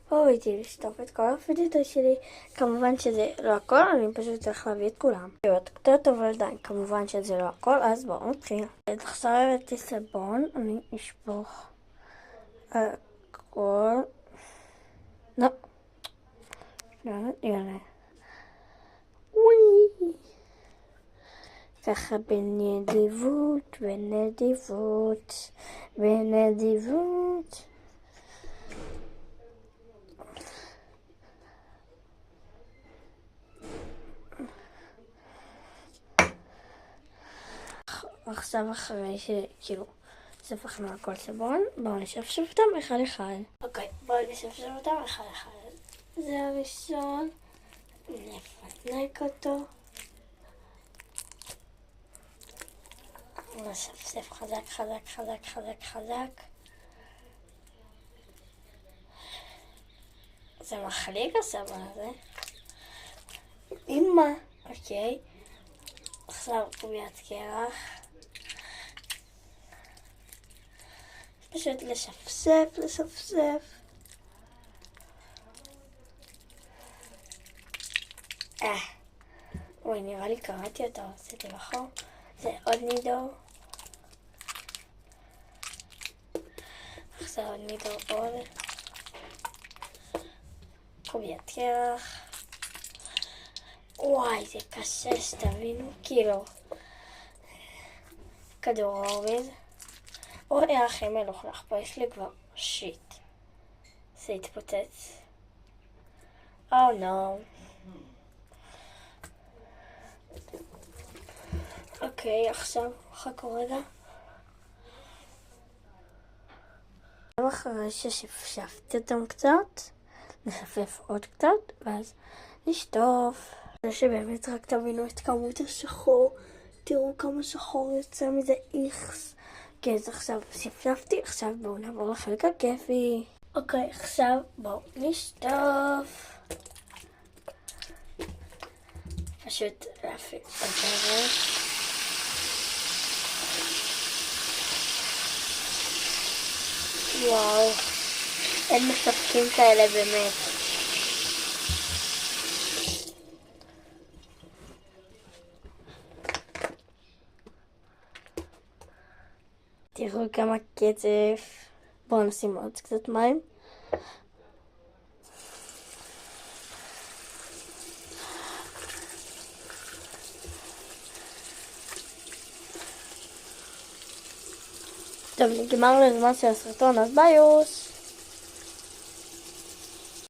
הוריתי לשטוף את כל הפידיטה שלי. כמובן שזה לא הכל, אני פשוט צריך להביא את כולם. להיות קצת אבל עדיין, כמובן שזה לא הכל, אז בואו נתחיל. עכשיו הבאתי סבון, אני אשפוך הכל. לא. יאללה. וואי. ככה בנדיבות, בנדיבות, בנדיבות. עכשיו אחרי שכאילו ספחנו הכל סבון, בואו נשפשף אותם אחד אחד. אוקיי, בואו נשפשף אותם אחד אחד. זה הראשון, נפנק אותו. נשפשף חזק חזק חזק חזק חזק. זה מחליק הסבון הזה. אמא, אוקיי. עכשיו קוביית קרח. פשוט לשפשף, לשפשף. אוי, נראה לי קראתי אותו, עשיתי נכון. זה עוד נידור. עכשיו עוד נידור עוד. קוביית קרח. וואי, זה קשה שתבינו, כאילו. כדור האורז. אוי, הכי מלוכלך פה, יש לי כבר שיט. זה התפוצץ. נו. אוקיי, עכשיו חכו רגע. אחרי ששפשפתי אותם קצת, נשפף עוד קצת, ואז נשטוף. זה שבאמת רק תבינו את כמות השחור. תראו כמה שחור יוצא מזה איכס. כן, אז עכשיו שפשפתי, עכשיו בואו נעבור לחלק הכיפי. אוקיי, עכשיו בואו נשטוף. פשוט להפעיל את הדרך. וואו, אין משחקים כאלה באמת. תראו כמה קצף. בואו נשים עוד קצת מים. טוב, נגמר לזמן של הסרטון, אז ביוס!